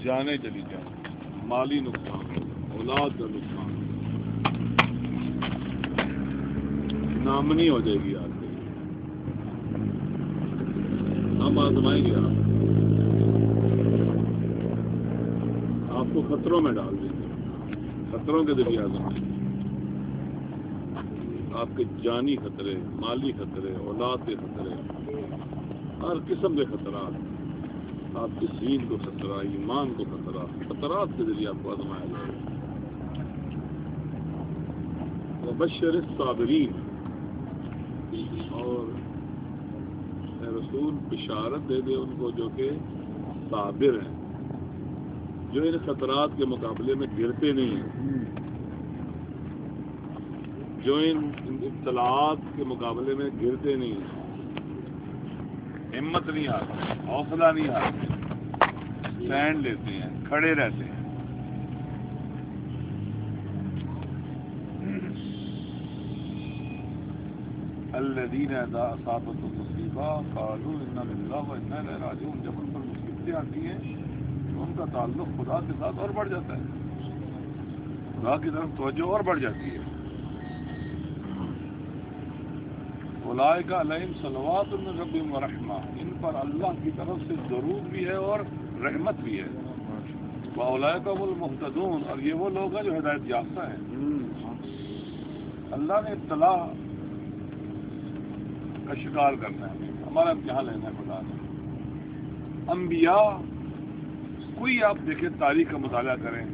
جانیں چلی جائیں، مالی نقصان، اولاد کا نقصان، نامنی ہو جائے گی آپ کی. ہم آزمائیں گے آپ کو خطروں میں ڈال دیں گے، خطروں کے ذریعے آزمائیں گے. آپ کے جانی خطرے، مالی خطرے، اولاد کے خطرے، ہر قسم کے خطرات، آپ کے دین کو خطرہ، ایمان کو خطرہ، خطرات کے ذریعے آپ کو آزمایا جائے گا. وبشر الصابرین، اور اے رسول بشارت دے دے ان کو جو کہ صابر ہیں، جو ان خطرات کے مقابلے میں گرتے نہیں ہیں، جو ان ابتلاعات کے مقابلے میں گرتے نہیں ہیں، ہمت نہیں ہارتے، حوصلہ نہیں ہارتے، اسٹینڈ لیتے ہیں، کھڑے رہتے ہیں. الذین اذا اصابتهم مصیبہ قالوا انا للہ وانا الیہ راجعون. جب ان پر مصیبتیں آتی ہیں تو ان کا تعلق خدا کے ساتھ اور بڑھ جاتا ہے، خدا کی طرف توجہ اور بڑھ جاتی ہے. اولئک علیہم صلوات من ربہم ورحمہ، ان پر اللہ کی طرف سے درود بھی ہے اور رحمت بھی ہے. واولئک هم المہتدون، اور یہ وہ لوگ ہیں جو ہدایت یافتہ ہیں. اللہ نے ابتلا کا شکار کرنا ہے، ہمارا امتحان لینا ہے خدا نے. انبیاء کوئی آپ دیکھیں، تاریخ کا مطالعہ کریں،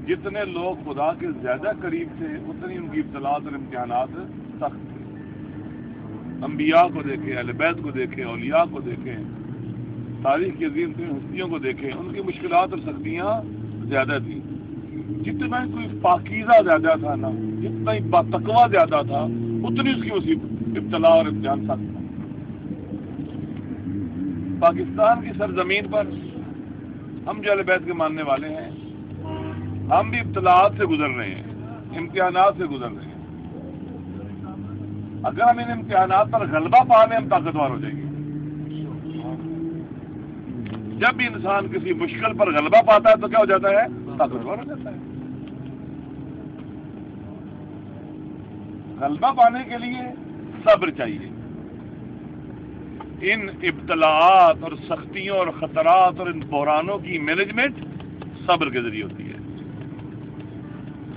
جتنے لوگ خدا کے زیادہ قریب تھے اتنی ان کی ابتلاءات اور امتحانات سخت تھے. انبیاء کو دیکھیں، اہل بیت کو دیکھیں، اولیاء کو دیکھیں، تاریخ کی عظیم ترین ہستیوں کو دیکھیں، ان کی مشکلات اور سختیاں زیادہ تھیں. جتنا ہی کوئی پاکیزہ زیادہ تھا نا، جتنا ہی باتقوا زیادہ تھا، اتنی اس کی مصیبت، ابتلاء اور امتحان سخت تھا. پاکستان کی سرزمین پر ہم جو اہل بیت کے ماننے والے ہیں، ہم بھی ابتلاءات سے گزر رہے ہیں، امتحانات سے گزر رہے ہیں. اگر ہم ان امتحانات پر غلبہ پا لیں ہم طاقتور ہو جائیں گے. جب بھی انسان کسی مشکل پر غلبہ پاتا ہے تو کیا ہو جاتا ہے؟ طاقتور ہو جاتا ہے. غلبہ پانے کے لیے صبر چاہیے. ان ابتلاعات اور سختیوں اور خطرات اور ان بحرانوں کی مینجمنٹ صبر کے ذریعے ہوتی ہے.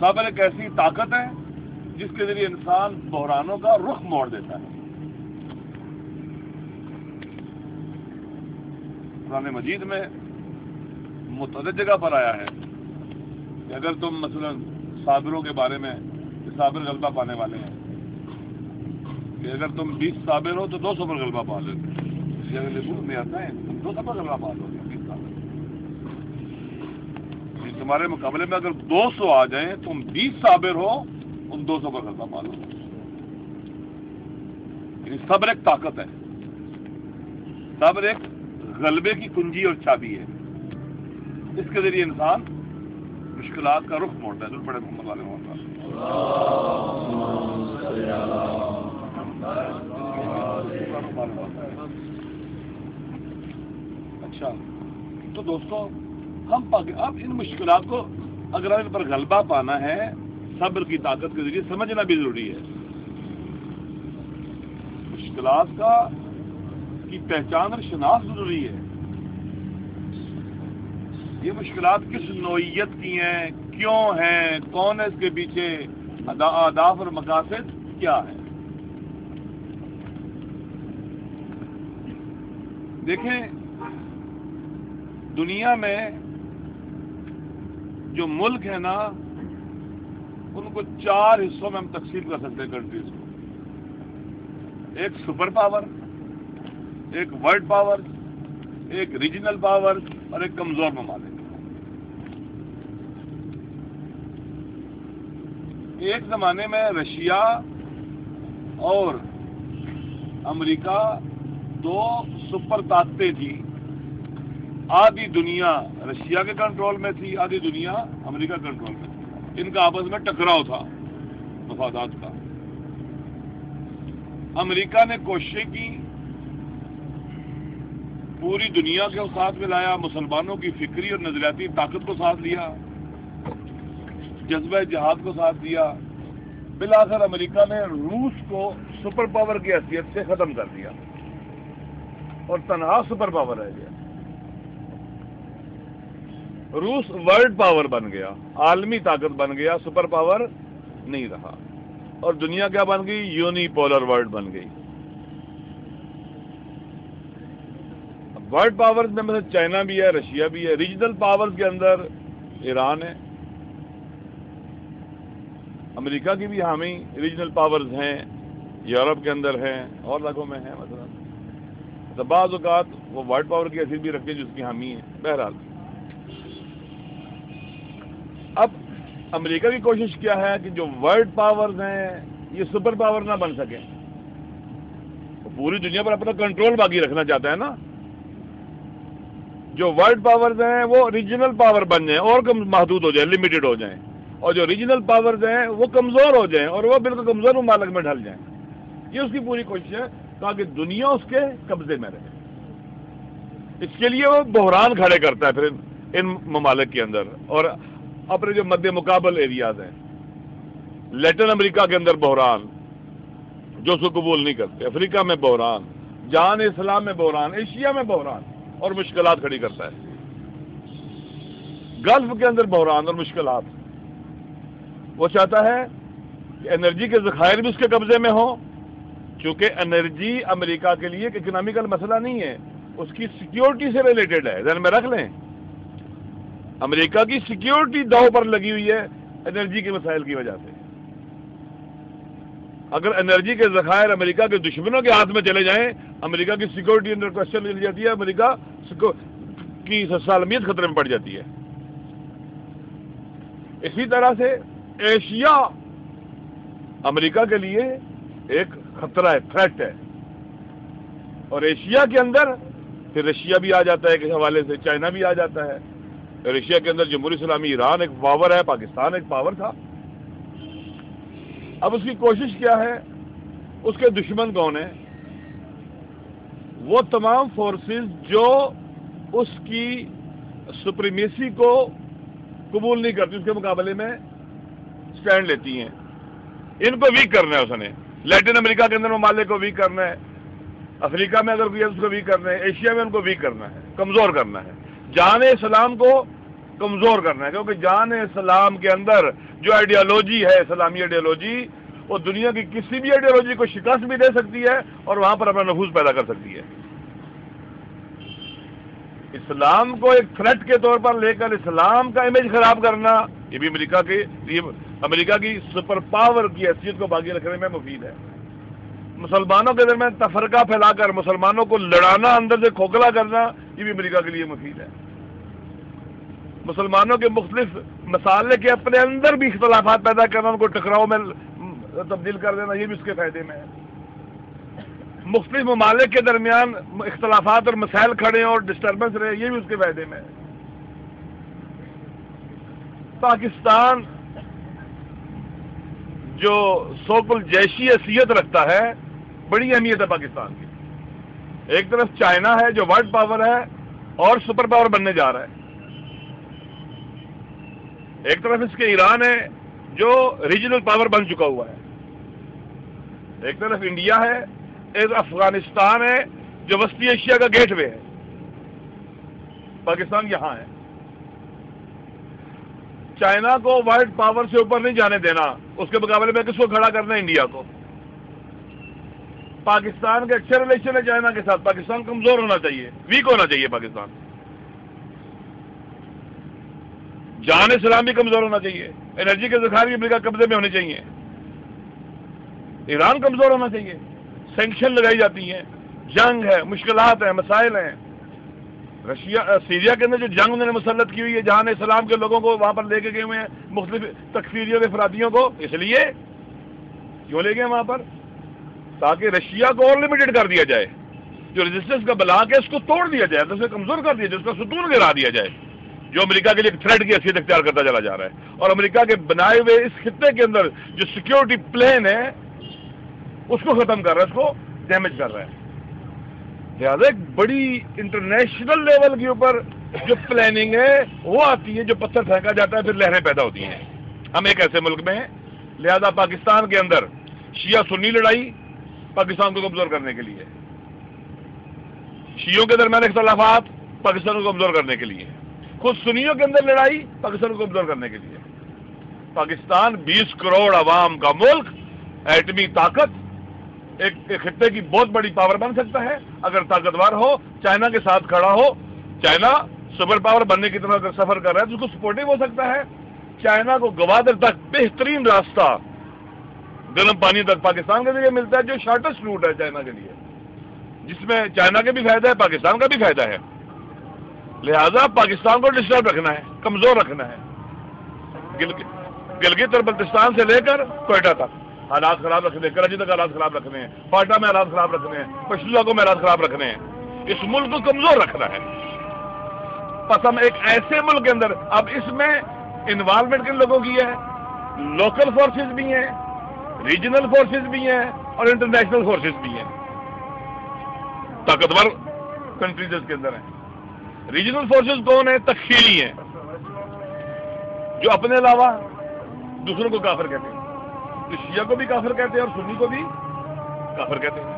صبر ایک ایسی طاقت ہے جس کے ذریعے انسان بحرانوں کا رخ موڑ دیتا ہے. قرآن مجید میں متعدد جگہ پر آیا ہے کہ اگر تم مثلا صابروں کے بارے میں، صابر غلبہ پانے والے ہیں، کہ اگر تم 20 صابر ہو تو 200 پر غلبہ پا لیتے. لبوس میں آتا ہے تم 200 پر غلبہ پا لو گے. 20 صابر تمہارے مقابلے میں اگر 200 آ جائیں، تم 20 صابر ہو، ان 200 پر غلبہ پا لو. یعنی صبر ایک طاقت ہے، صبر ایک غلبے کی کنجی اور چابی ہے. اس کے ذریعے انسان مشکلات کا رخ موڑتا ہے. بڑے محمد والے ہوتا ہے. اچھا تو دوستو، ہم اب ان مشکلات کو اگر ان پر غلبہ پانا ہے صبر کی طاقت کے ذریعے سمجھنا بھی ضروری ہے. مشکلات کی پہچان اور شناخت ضروری ہے. یہ مشکلات کس نوعیت کی ہیں، کیوں ہیں، کون ہے اس کے پیچھے، اہداف اور مقاصد کیا ہے. دیکھیں دنیا میں جو ملک ہے نا، ان کو 4 حصوں میں ہم تقسیم کر سکتے ہیں کنٹریز کو. ایک سپر پاور، ایک ورلڈ پاور، ایک ریجنل پاور اور ایک کمزور ممالک. ایک زمانے میں رشیا اور امریکہ 2 سپر طاقتیں تھیں. آدھی دنیا رشیا کے کنٹرول میں تھی، آدھی دنیا امریکہ کنٹرول میں تھی. ان کا آپس میں ٹکراؤ تھا مفادات کا. امریکہ نے کوششیں کی پوری دنیا کو ساتھ ملایا، مسلمانوں کی فکری اور نظریاتی طاقت کو ساتھ لیا، جذبہ جہاد کو ساتھ دیا، بالآخر امریکہ نے روس کو سپر پاور کی حیثیت سے ختم کر دیا اور تنہا سپر پاور رہ گیا۔ روس ورلڈ پاور بن گیا، عالمی طاقت بن گیا، سپر پاور نہیں رہا، اور دنیا کیا بن گئی؟ یونی پولر ورلڈ بن گئی۔ ورلڈ پاورز میں مثلا چائنا بھی ہے، رشیا بھی ہے، ریجنل پاورز کے اندر ایران ہے، امریکہ کی بھی حامی ریجنل پاورز ہیں، یورپ کے اندر ہیں، اور علاقوں میں ہیں مثلا، تو بعض اوقات وہ ورلڈ پاور کی حیثیت بھی رکھتے ہیں جس کی حامی ہے۔ بہرحال اب امریکہ کی کوشش کیا ہے کہ جو ورلڈ پاورز ہیں یہ سپر پاور نہ بن سکیں، وہ پوری دنیا پر اپنا کنٹرول باقی رکھنا چاہتا ہے نا۔ جو ورلڈ پاورز ہیں وہ ریجنل پاور بن جائیں اور محدود ہو جائیں، لمیٹڈ ہو جائیں، اور جو ریجنل پاورز ہیں وہ کمزور ہو جائیں اور وہ بالکل کمزور ممالک میں ڈھل جائیں۔ یہ اس کی پوری کوشش ہے تاکہ دنیا اس کے قبضے میں رہے۔ اس کے لیے وہ بحران کھڑے کرتا ہے پھر ان ممالک کے اندر، اور اپنے جو مد مقابل ایریاز ہیں، لیٹن امریکہ کے اندر بحران جو اس کو قبول نہیں کرتے، افریقہ میں بحران، جہان اسلام میں بحران، ایشیا میں بحران اور مشکلات کھڑی کرتا ہے، گلف کے اندر بحران اور مشکلات۔ وہ چاہتا ہے کہ انرجی کے ذخائر بھی اس کے قبضے میں ہوں، چونکہ انرجی امریکہ کے لیے ایک اکنامیکل مسئلہ نہیں ہے، اس کی سیکیورٹی سے ریلیٹڈ ہے، ذہن میں رکھ لیں۔ امریکہ کی سیکیورٹی داؤ پر لگی ہوئی ہے انرجی کے مسائل کی وجہ سے۔ اگر انرجی کے ذخائر امریکہ کے دشمنوں کے ہاتھ میں چلے جائیں، امریکہ کی سیکیورٹی انڈر کوسچن چلی جاتی ہے، امریکہ کی سالمیت خطرے میں پڑ جاتی ہے۔ اسی طرح سے ایشیا امریکہ کے لیے ایک خطرہ ہے، تھریٹ ہے، اور ایشیا کے اندر پھر رشیا بھی آ جاتا ہے، ایک حوالے سے چائنا بھی آ جاتا ہے۔ ایشیا کے اندر جمہوری اسلامی ایران ایک پاور ہے، پاکستان ایک پاور تھا۔ اب اس کی کوشش کیا ہے، اس کے دشمن کون ہیں؟ وہ تمام فورسز جو اس کی سپریمیسی کو قبول نہیں کرتی، اس کے مقابلے میں سٹینڈ لیتی ہیں۔ ان کو ویک کرنا ہے اس نے، لیٹن امریکہ کے اندر ممالک کو ویک کرنا ہے، افریقہ میں اگر کوئی ہے اس کو ویک کرنا ہے، ایشیا میں ان کو ویک کرنا ہے، کمزور کرنا ہے، جان اسلام کو کمزور کرنا ہے، کیونکہ جان اسلام کے اندر جو آئیڈیالوجی ہے، اسلامی آئیڈیالوجی، وہ دنیا کی کسی بھی آئیڈیالوجی کو شکست بھی دے سکتی ہے اور وہاں پر اپنا نفوذ پیدا کر سکتی ہے۔ اسلام کو ایک تھریٹ کے طور پر لے کر اسلام کا امیج خراب کرنا، یہ بھی امریکہ کی سپر پاور کی حیثیت کو باقی رکھنے میں مفید ہے۔ مسلمانوں کے درمیان تفرقہ پھیلا کر مسلمانوں کو لڑانا، اندر سے کھوکھلا کرنا، یہ بھی امریکہ کے لیے مفید ہے۔ مسلمانوں کے مختلف مسائل کے اپنے اندر بھی اختلافات پیدا کرنا، ان کو ٹکراؤ میں تبدیل کر دینا، یہ بھی اس کے فائدے میں ہے۔ مختلف ممالک کے درمیان اختلافات اور مسائل کھڑے اور ڈسٹربنس رہے، یہ بھی اس کے فائدے میں ہے۔ پاکستان جو سوکل جیشی حیثیت رکھتا ہے، بڑی اہمیت ہے پاکستان کی۔ ایک طرف چائنا ہے جو ورلڈ پاور ہے اور سپر پاور بننے جا رہا ہے، ایک طرف اس کے ایران ہے جو ریجنل پاور بن چکا ہوا ہے، ایک طرف انڈیا ہے، ایک افغانستان ہے جو وسطی ایشیا کا گیٹ وے ہے، پاکستان یہاں ہے۔ چائنا کو ورلڈ پاور سے اوپر نہیں جانے دینا، اس کے مقابلے میں کس کو کھڑا کرنا ہے؟ انڈیا کو۔ پاکستان کے اچھے ریلیشن ہے چائنا کے ساتھ، پاکستان کمزور ہونا چاہیے، ویک ہونا چاہیے پاکستان، جان اسلامی کمزور ہونا چاہیے، انرجی کے ذخائر امریکہ قبضے میں ہونے چاہیے، ایران کمزور ہونا چاہیے، سینکشن لگائی جاتی ہیں، جنگ ہے، مشکلات ہیں، مسائل ہیں۔ سیریا کے اندر جو جنگ انہوں نے مسلط کی ہوئی ہے، جہان اسلام کے لوگوں کو وہاں پر لے کے گئے ہوئے ہیں، مختلف تکفیریوں کے افرادیوں کو، اس لیے کیوں لے گئے وہاں پر؟ تاکہ رشیا کو اور لمیٹڈ کر دیا جائے، جو ریزسٹنس کا بلاک ہے اس کو توڑ دیا جائے، اسے کمزور کر دیا جائے، اس کا ستون گرا دیا جائے، جو امریکہ کے لیے ایک تھریٹ کی حیثیت اختیار کرتا چلا جا رہا ہے، اور امریکہ کے بنائے ہوئے اس خطے کے اندر جو سیکیورٹی پلان ہے اس کو ختم کر رہا ہے، اس کو ڈیمیج کر رہا ہے۔ لہٰذا ایک بڑی انٹرنیشنل لیول کے اوپر جو پلاننگ ہے وہ آتی ہے، جو پتھر پھینکا جاتا ہے، پھر لہریں پیدا ہوتی ہیں. ہم ایک ایسے ملک میں ہیں، لہذا پاکستان کے اندر شیعہ سنی لڑائی پاکستان کو کمزور کرنے کے لیے، شیعوں کے درمیان اختلافات پاکستان کو کمزور کرنے کے لیے، خود سنیوں کے اندر لڑائی پاکستان کو کمزور کرنے کے لیے. پاکستان 20 کروڑ عوام کا ملک، ایٹمی طاقت، ایک خطے کی بہت بڑی پاور بن سکتا ہے اگر طاقتور ہو، چائنا کے ساتھ کھڑا ہو. چائنا سپر پاور بننے کی طرف اگر سفر کر رہا ہے تو اس کو سپورٹو ہو سکتا ہے. چائنا کو گوادر تک بہترین راستہ گرم پانی تک پاکستان کے ذریعے ملتا ہے، جو شارٹیسٹ روٹ ہے چائنا کے لیے، جس میں چائنا کے بھی فائدہ ہے، پاکستان کا بھی فائدہ ہے. لہذا پاکستان کو ڈسٹرب رکھنا ہے، کمزور رکھنا ہے. گلگت اور بلتستان سے لے کر کوئٹہ تک حالات خراب رکھنے ہیں، کراچی تک حالات خراب رکھنے ہیں، فاٹا میں حالات خراب رکھنے ہیں، پشتونخوا کو میں حالات خراب رکھنے ہیں. اس ملک کو کمزور رکھنا ہے. بس ہم ایک ایسے ملک کے اندر، اب اس میں انوالومنٹ کن لوگوں کی ہے؟ لوکل فورسز بھی ہیں، ریجنل فورسز بھی ہیں اور انٹرنیشنل فورسز بھی ہیں. طاقتور کنٹریز اس کے اندر ہیں. ریجنل فورسز کون ہیں؟ تکفیری ہیں، جو اپنے علاوہ دوسروں کو کافر کہتے ہیں. تو شیعہ کو بھی کافر کہتے ہیں اور سنی کو بھی کافر کہتے ہیں.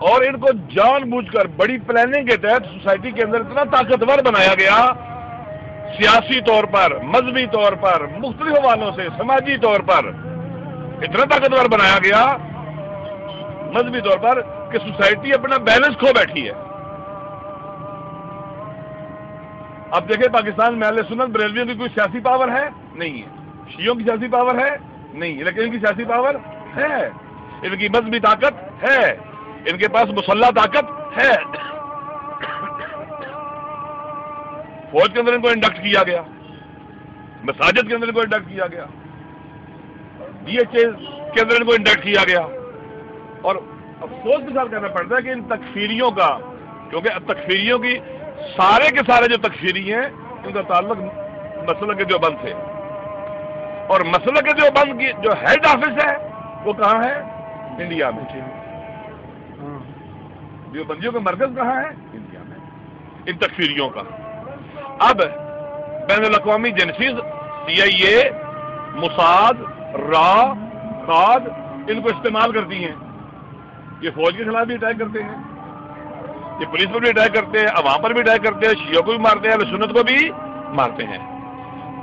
اور ان کو جان بوجھ کر بڑی پلاننگ کے تحت سوسائٹی کے اندر اتنا طاقتور بنایا گیا، سیاسی طور پر، مذہبی طور پر، مختلف حوالوں سے، سماجی طور پر اتنا طاقتور بنایا گیا مذہبی طور پر کہ سوسائٹی اپنا بیلنس کھو بیٹھی ہے. اب دیکھیں پاکستان میں اہل سنت بریلویوں کی کوئی سیاسی پاور ہے؟ نہیں ہے. شیعوں کی سیاسی پاور ہے؟ نہیں ہے. لیکن ان کی سیاسی پاور ہے، ان کی مذہبی طاقت ہے، ان کے پاس مسلح طاقت ہے. فوج کے اندر ان کو انڈکٹ کیا گیا، مساجد کے اندر ان کو انڈکٹ کیا گیا، ڈی ایچ اے کے اندر ان کو انڈکٹ کیا گیا. اور افسوس کے ساتھ کہنا پڑتا ہے کہ ان تکفیریوں کا، کیونکہ تکفیریوں کی سارے کے سارے جو تکفیری ہیں ان کا تعلق مسلک کے دیوبند سے، اور مسلک کے دیوبند کی جو ہیڈ آفس ہے وہ کہاں ہے؟ انڈیا میں. دیوبندیوں کا مرکز کہاں ہے؟ انڈیا میں. ان تکفیریوں کا اب بین الاقوامی ایجنسیز، سی آئی اے، موساد، را، خاد، ان کو استعمال کرتی ہیں. یہ فوج کے خلاف بھی اٹیک کرتے ہیں، یہ پولیس پر بھی اٹیک کرتے ہیں، عوام پر بھی اٹیک کرتے ہیں، شیعوں کو بھی مارتے ہیں، اہل سنت کو بھی مارتے ہیں.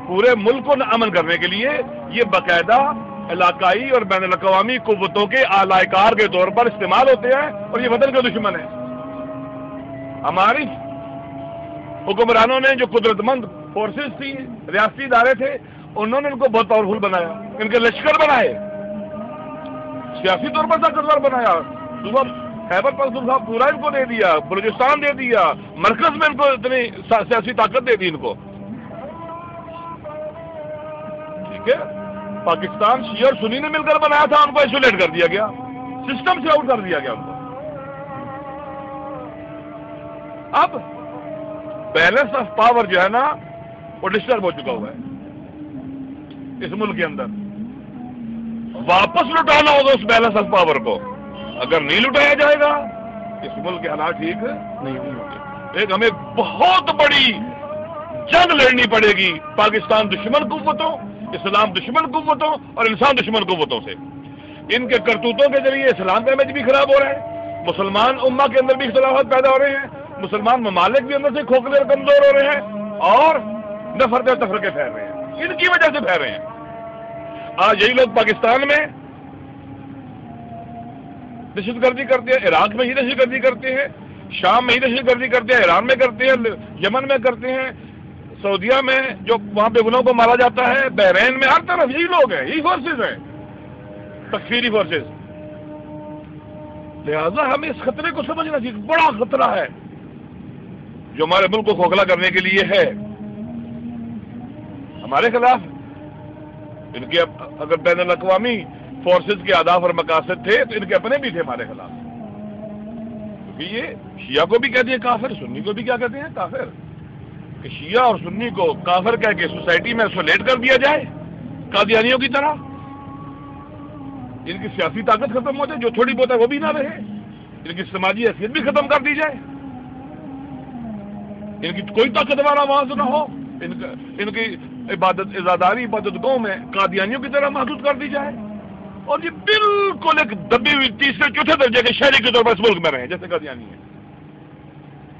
پورے ملک کو امن کرنے کے لیے یہ باقاعدہ علاقائی اور بین الاقوامی قوتوں کے اعلی کار کے طور پر استعمال ہوتے ہیں، اور یہ وطن کا دشمن ہے. ہماری حکمرانوں نے جو قدرت مند فورسز تھی، ریاستی ادارے تھے، انہوں نے ان کو بہت پاورفل بنایا، ان کے لشکر بنائے، سیاسی طور پر طاقتور بنایا. صبح خیبر پختونخوا پورا ان کو دے دیا، بلوچستان دے دیا، مرکز میں ان کو اتنی سیاسی طاقت دے دی ان کو. ٹھیک ہے، پاکستان شیعہ اور سنی نے مل کر بنایا تھا، ان کو آئسولیٹ کر دیا گیا، سسٹم سے آؤٹ کر دیا گیا ان کو. اب بیلنس آف پاور جو ہے نا وہ ڈسٹرب ہو چکا ہوا ہے اس ملک کے اندر. واپس لٹانا ہوگا اس بیلنس آف پاور کو. اگر نہیں لٹایا جائے گا اس ملک کے حالات ٹھیک نہیں ہوں گے. ایک ہمیں بہت بڑی جنگ لڑنی پڑے گی پاکستان دشمن قوتوں، اسلام دشمن قوتوں اور انسان دشمن قوتوں سے. ان کے کرتوتوں کے ذریعے اسلام کا امیج بھی خراب ہو رہا ہے، مسلمان امہ کے اندر بھی اختلافات پیدا ہو رہے ہیں، مسلمان ممالک بھی اندر سے کھوکھلے اور کمزور ہو رہے ہیں، اور نفرت اور تفرقے پھیل رہے ہیں. ان کی وجہ سے پھیل رہے ہیں. آج یہی لوگ پاکستان میں دہشت گردی کرتے ہیں، عراق میں ہی دہشت گردی کرتے ہیں، شام میں ہی دہشت گردی کرتے ہیں، ایران میں کرتے ہیں، یمن میں کرتے ہیں، سعودیہ میں جو وہاں پہ گناہوں کو مارا جاتا ہے، بحرین میں، ہر طرف یہی لوگ ہیں، یہی فورسز ہیں، تکفیری فورسز. لہذا ہمیں اس خطرے کو سمجھنا چاہیے. بڑا خطرہ ہے جو ہمارے ملک کو کھوکھلا کرنے کے لیے ہے ہمارے خلاف. ان کے اگر بین الاقوامی فورسز کے اہداف اور مقاصد تھے تو ان کے اپنے بھی تھے ہمارے خلاف. کیونکہ یہ شیعہ کو بھی کہتے ہیں کافر، سنی کو بھی کیا کہتے ہیں کافر. کہ شیعہ اور سنی کو کافر کہہ کے سوسائٹی میں اسولیٹ کر دیا جائے قادیانیوں کی طرح، ان کی سیاسی طاقت ختم ہو جائے، جو تھوڑی بہت ہے وہ بھی نہ رہے، ان کی سماجی حیثیت بھی ختم کر دی جائے، ان کی کوئی طاقتور آواز نہ ہو، ان کی عزاداری عبادت گاہوں میں قادیانیوں کی طرح محدود کر دی جائے، اور یہ بالکل ایک دبی ہوئی تیسرے چوتھے درجے کے شہری کے طور پر اس ملک میں رہے جیسے قادیانی ہیں۔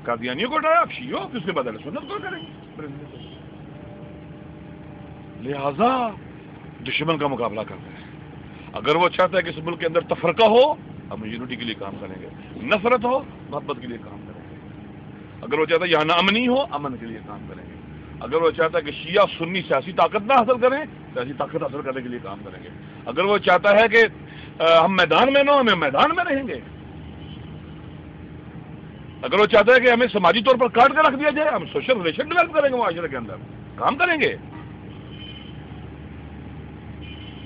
قادیانیوں کو ڈرایا، آپ شیعوں کس کے بدلے سنت کو کریں گے؟ لہذا دشمن کا مقابلہ کرتے ہیں۔ اگر وہ چاہتا ہے کہ اس ملک کے اندر تفرقہ ہو، ہم یونٹی کے لیے کام کریں گے، نفرت ہو محبت کے لیے کام کریں گے، اگر وہ چاہتا ہے یہاں نہ امنی ہو امن کے لیے کام کریں گے، اگر وہ چاہتا ہے کہ شیعہ سنی سیاسی طاقت نہ حاصل کریں سیاسی طاقت حاصل کرنے کے لیے کام کریں گے، اگر وہ چاہتا ہے کہ ہم میدان میں نہ ہوں ہمیں میدان میں رہیں گے، اگر وہ چاہتا ہے کہ ہمیں سماجی طور پر کاٹ کے رکھ دیا جائے ہم سوشل ریلیشن ڈیولپ کریں گے، معاشرے کے اندر کام کریں گے،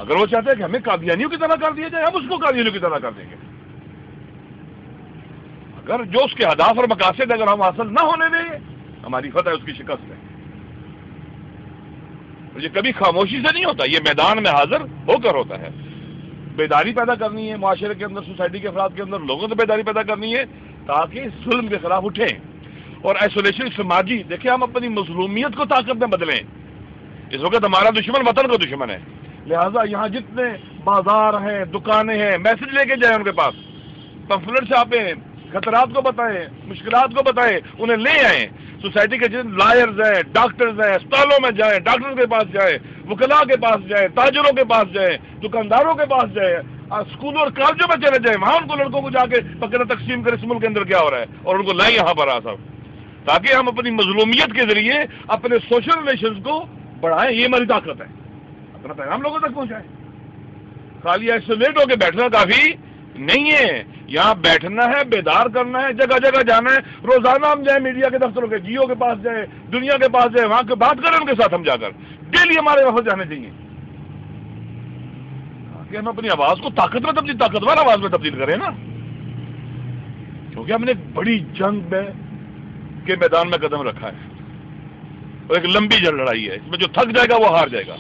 اگر وہ چاہتا ہے کہ ہمیں قادیانیوں کی طرح کر دیا جائے ہم اس کو قادیانیوں کی طرح کر دیں گے، اگر جو اس کے اہداف اور مقاصد اگر ہم حاصل نہ ہونے دیں گے ہماری فتح اس کی شکست ہے۔ یہ کبھی خاموشی سے نہیں ہوتا، یہ میدان میں حاضر ہو کر ہوتا ہے۔ بیداری پیدا کرنی ہے معاشرے کے اندر، سوسائٹی کے افراد کے اندر لوگوں سے بیداری پیدا کرنی ہے تاکہ ظلم کے خلاف اٹھیں، اور ایسولیشن سماجی دیکھیں ہم اپنی مظلومیت کو طاقت میں بدلیں۔ اس وقت ہمارا دشمن وطن کا دشمن ہے، لہذا یہاں جتنے بازار ہیں دکانیں ہیں میسج لے کے جائیں ان کے پاس، پمفلٹ چھاپیں، خطرات کو بتائیں، مشکلات کو بتائیں، انہیں لے آئیں۔ سوسائٹی کے جتنے لائرز ہیں ڈاکٹرز ہیں اسپتالوں میں جائیں، ڈاکٹروں کے پاس جائیں، وکلاء کے پاس جائیں، تاجروں کے پاس جائیں، دکانداروں کے پاس جائیں، اسکولوں اور کالجوں میں چلے جائیں، وہاں ان کو لڑکوں کو جا کے پکڑ تقسیم کر اس ملک کے اندر کیا ہو رہا ہے اور ان کو لائیں یہاں پر سب، تاکہ ہم اپنی مظلومیت کے ذریعے اپنے سوشل ریلیشنز کو بڑھائیں۔ یہ ہماری طاقت ہے، اپنا پیغام لوگوں تک پہنچائیں۔ خالی آئسولیٹ ہو کے بیٹھنا کافی نہیں ہے، یہاں بیٹھنا ہے، بیدار کرنا ہے، جگہ جگہ جانا ہے، روزانہ ہم جائیں میڈیا کے دفتروں کے جیو کے پاس جائیں، دنیا کے پاس جائیں، وہاں کے بات کریں ان کے ساتھ ہم جا کر، ڈیلی ہمارے وفد جانے چاہیے کہ ہم اپنی آواز کو طاقتور آواز میں تبدیل کریں نا، کیونکہ ہم نے ایک بڑی جنگ میں کے میدان میں قدم رکھا ہے اور ایک لمبی لڑائی ہے، اس میں جو تھک جائے گا وہ ہار جائے گا۔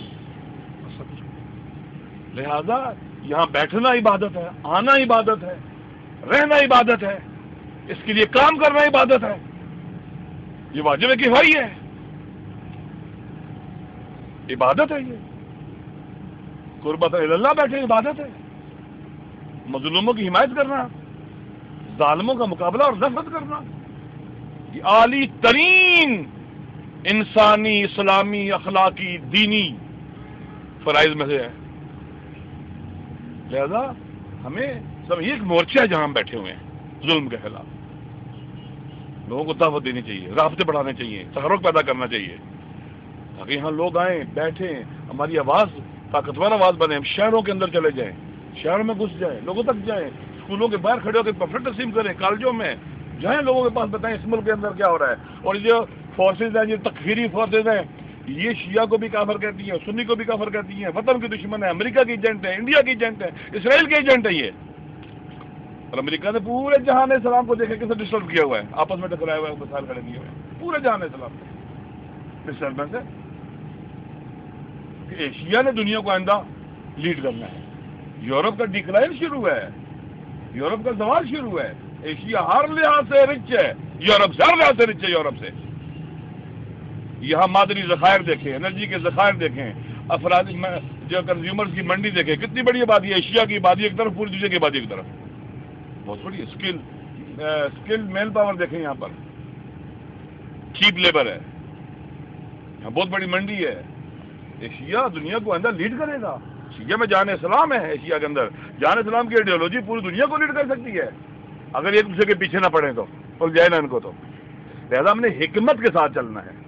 لہذا یہاں بیٹھنا عبادت ہے، آنا عبادت ہے، رہنا عبادت ہے، اس کے لیے کام کرنا عبادت ہے، یہ واجب کفایہ ہے، عبادت ہے، یہ قربت اللہ بیٹھے عبادت ہے، مظلوموں کی حمایت کرنا، ظالموں کا مقابلہ اور نفرت کرنا، یہ اعلی ترین انسانی اسلامی اخلاقی دینی فرائض میں سے ہے۔ لہذا ہمیں سب ایک مورچہ ہے جہاں ہم بیٹھے ہوئے ہیں ظلم کے خلاف، لوگوں کو دعوت دینی چاہیے، رابطے بڑھانے چاہیے، تحرک پیدا کرنا چاہیے تاکہ یہاں لوگ آئیں، بیٹھیں، ہماری آواز طاقتور آواز بنے، ہم شہروں کے اندر چلے جائیں، شہروں میں گھس جائیں، لوگوں تک جائیں، اسکولوں کے باہر کھڑے ہو کے پمفلٹ تقسیم کریں، کالجوں میں جائیں، لوگوں کے پاس بتائیں اس ملک کے اندر کیا ہو رہا ہے۔ اور یہ جو فورسز ہیں، یہ تکفیری فورسز ہیں، یہ شیعہ کو بھی کافر کہتی ہیں، سنی کو بھی کافر کہتی ہیں، وطن کے دشمن ہیں، امریکہ کی ایجنٹ ہیں، انڈیا کی ایجنٹ ہیں، اسرائیل کے ایجنٹ ہیں یہ، اور امریکہ نے پورے جہان اسلام کو دیکھے کیسے ڈسٹرب کیا ہوا ہے، آپس میں ٹکرایا ہوا ہے، مسائل کھڑے کیے ہوئے ہیں پورے جہان اسلام کو ڈسٹربنس ہے کہ ایشیا نے دنیا کو آئندہ لیڈ کرنا ہے۔ یورپ کا ڈکلائن شروع ہے، یورپ کا زوال شروع ہے، ایشیا ہر لحاظ سے رچ ہے، یورپ سے ہر لحاظ سے رچ ہے، یورپ سے۔ یہاں معدنی ذخائر دیکھیں، انرجی کے ذخائر دیکھیں، افراد جو کنزیومرز کی منڈی دیکھیں، کتنی بڑی آبادی ہے، ایشیا کی آبادی ایک طرف، پوری دنیا کی آبادی ایک طرف، بہت بڑی اسکل مین پاور دیکھیں، یہاں پر چیپ لیبر ہے، یہاں بہت بڑی منڈی ہے۔ ایشیا دنیا کو اندر لیڈ کرے گا، ایشیا میں جان اسلام ہے، ایشیا کے اندر جان اسلام کی آئیڈیالوجی پوری دنیا کو لیڈ کر سکتی ہے اگر ایک دوسرے کے پیچھے نہ پڑیں تو، اور جائے نا ان کو تو۔ لہذا ہم نے حکمت کے ساتھ چلنا ہے،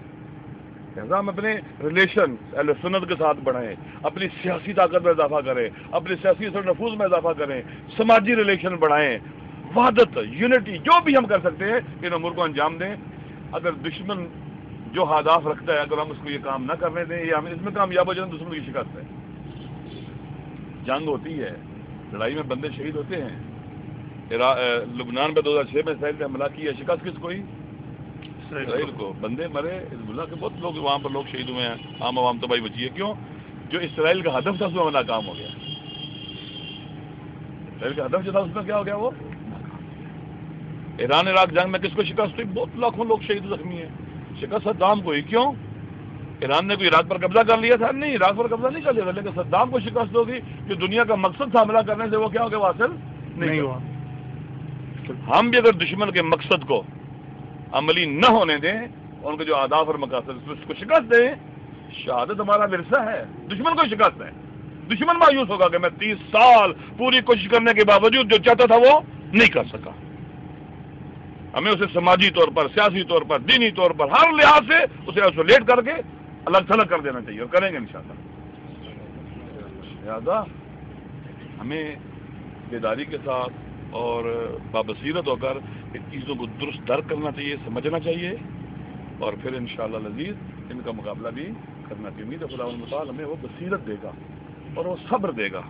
لہذا ہم اپنے ریلیشن اہل سنت کے ساتھ بڑھائیں، اپنی سیاسی طاقت میں اضافہ کریں، اپنی سیاسی اثر نفوذ میں اضافہ کریں، سماجی ریلیشن بڑھائیں، وحدت، یونٹی، جو بھی ہم کر سکتے ہیں ان امور کو انجام دیں۔ اگر دشمن جو ہدف رکھتا ہے اگر ہم اس کو یہ کام نہ کرنے دیں یا ہم اس میں کامیاب ہو جائیں دشمن کی شکست ہے۔ جنگ ہوتی ہے، لڑائی میں بندے شہید ہوتے ہیں، لبنان میں 2006 میں اسرائیل نے حملہ کیا، شکست کس کو ہوئی؟ اسرائیل کو، بندے مرے، حزب اللہ کے بہت لوگ وہاں پر لوگ شہید ہوئے ہیں، عام عوام تباہی بچی ہے، کیوں؟ جو اسرائیل کا ہدف تھا اس میں ناکام ہو گیا، اسرائیل کا ہدف جو تھا اس میں کیا ہو گیا؟ وہ ایران عراق جنگ میں کس کو شکست ہوئی؟ بہت لاکھوں لوگ شہید زخمی ہیں. شکست صدام کو ہوئی. کیوں؟ ایران نے کوئی عراق پر قبضہ کر لیا تھا؟ نہیں، عراق پر قبضہ نہیں کر لیا تھا، لیکن صدام کو شکست ہوگی جو دنیا کا مقصد تھا حملہ کرنے سے، وہ کیا ہو گیا؟ حاصل نہیں ہوا. ہم بھی اگر دشمن کے مقصد کو عملی نہ ہونے دیں، ان کے جو اہداف اور مقاصد اس کو شکست دیں، شہادت ہمارا ورثہ ہے. دشمن کو شکست ہے. دشمن مایوس ہوگا کہ میں 30 سال پوری کوشش کرنے کے باوجود جو چاہتا تھا وہ نہیں کر سکا. ہمیں اسے سماجی طور پر، سیاسی طور پر، دینی طور پر، ہر لحاظ سے اسے آئسولیٹ کر کے الگ تھلگ کر دینا چاہیے، اور کریں گے انشاءاللہ. لہذا ہمیں بیداری کے ساتھ اور بابصیرت ہو کر ان چیزوں کو درست درک کرنا چاہیے، سمجھنا چاہیے، اور پھر انشاءاللہ العزیز ان کا مقابلہ بھی کرنا چاہیے. امید ہے خدا متعال ہمیں وہ بصیرت دے گا، اور وہ صبر دے گا،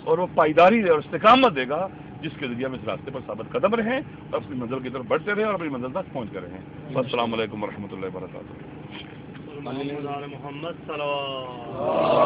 اور وہ پائیداری اور استقامت دے گا، جس کے ذریعے ہم اس راستے پر ثابت قدم رہیں اور اپنی منزل کی طرف بڑھتے رہیں اور اپنی منزل تک پہنچتے رہیں. السلام علیکم ورحمۃ اللہ وبرکاتہ. محمد صلی اللہ